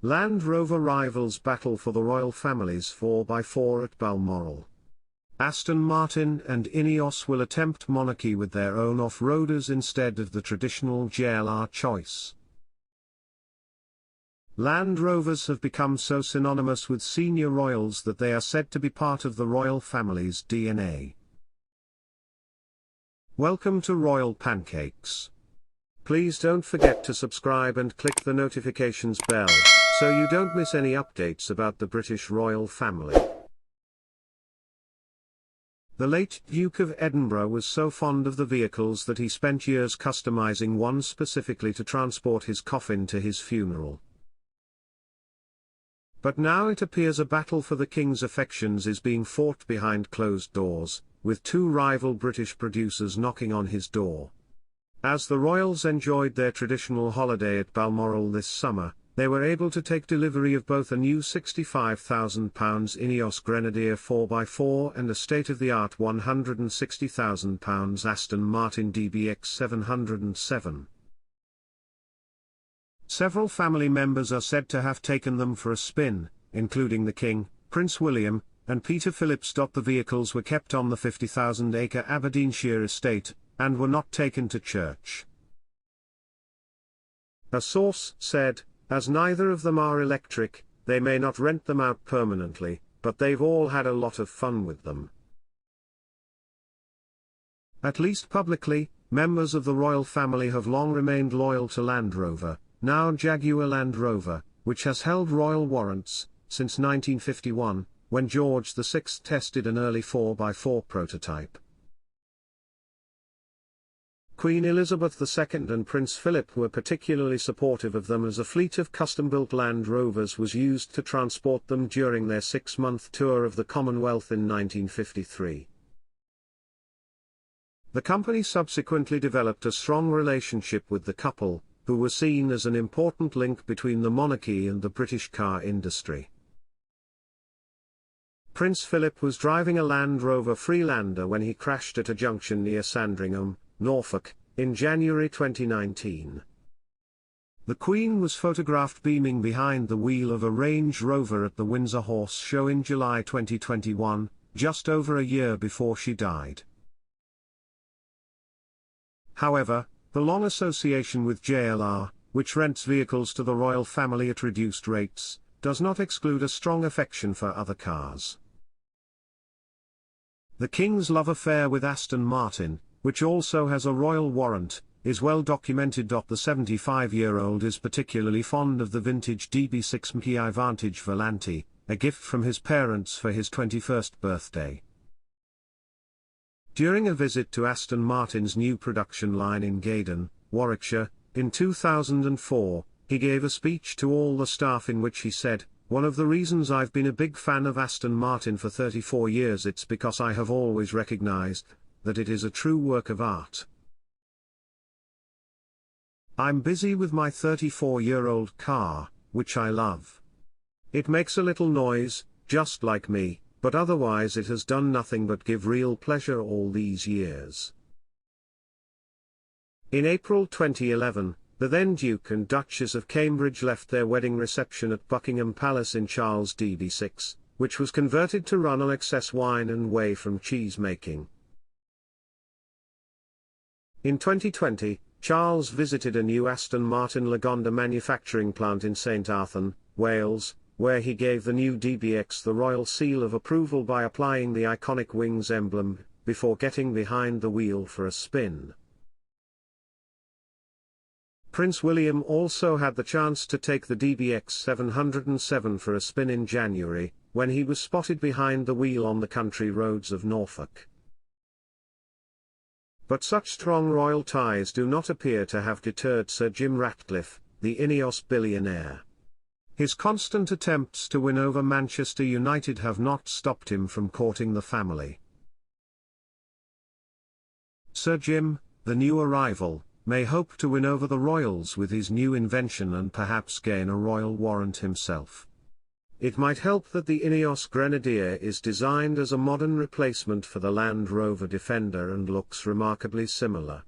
Land Rover rivals battle for the royal family's 4x4 at Balmoral. Aston Martin and Ineos will attempt monarchy with their own off-roaders instead of the traditional JLR choice. Land Rovers have become so synonymous with senior royals that they are said to be part of the royal family's DNA. Welcome to Royal Pancakes. Please don't forget to subscribe and click the notifications bell, so you don't miss any updates about the British royal family. The late Duke of Edinburgh was so fond of the vehicles that he spent years customizing one specifically to transport his coffin to his funeral. But now it appears a battle for the king's affections is being fought behind closed doors, with two rival British producers knocking on his door. As the royals enjoyed their traditional holiday at Balmoral this summer, they were able to take delivery of both a new £65,000 Ineos Grenadier 4x4 and a state-of-the-art £160,000 Aston Martin DBX707. Several family members are said to have taken them for a spin, including the King, Prince William, and Peter Phillips. The vehicles were kept on the 50,000-acre Aberdeenshire estate, and were not taken to church. A source said, as neither of them are electric, they may not rent them out permanently, but they've all had a lot of fun with them. At least publicly, members of the royal family have long remained loyal to Land Rover, now Jaguar Land Rover, which has held royal warrants since 1951, when George VI tested an early 4x4 prototype. Queen Elizabeth II and Prince Philip were particularly supportive of them, as a fleet of custom-built Land Rovers was used to transport them during their 6-month tour of the Commonwealth in 1953. The company subsequently developed a strong relationship with the couple, who were seen as an important link between the monarchy and the British car industry. Prince Philip was driving a Land Rover Freelander when he crashed at a junction near Sandringham, Norfolk, in January 2019. The Queen was photographed beaming behind the wheel of a Range Rover at the Windsor Horse Show in July 2021, just over a year before she died. However, the long association with JLR, which rents vehicles to the royal family at reduced rates, does not exclude a strong affection for other cars. The King's love affair with Aston Martin, which also has a royal warrant, is well documented. The 75-year-old is particularly fond of the vintage DB6 Vantage Volante, a gift from his parents for his 21st birthday. During a visit to Aston Martin's new production line in Gaydon, Warwickshire, in 2004, he gave a speech to all the staff in which he said, "One of the reasons I've been a big fan of Aston Martin for 34 years, it's because I have always recognized that it is a true work of art. I'm busy with my 34-year-old car, which I love. It makes a little noise, just like me, but otherwise it has done nothing but give real pleasure all these years." In April 2011, the then Duke and Duchess of Cambridge left their wedding reception at Buckingham Palace in Charles' DB6, which was converted to run on excess wine and whey from cheese making. In 2020, Charles visited a new Aston Martin Lagonda manufacturing plant in St Athan, Wales, where he gave the new DBX the royal seal of approval by applying the iconic wings emblem, before getting behind the wheel for a spin. Prince William also had the chance to take the DBX707 for a spin in January, when he was spotted behind the wheel on the country roads of Norfolk. But such strong royal ties do not appear to have deterred Sir Jim Ratcliffe, the Ineos billionaire. His constant attempts to win over Manchester United have not stopped him from courting the family. Sir Jim, the new arrival, may hope to win over the royals with his new invention and perhaps gain a royal warrant himself. It might help that the Ineos Grenadier is designed as a modern replacement for the Land Rover Defender and looks remarkably similar.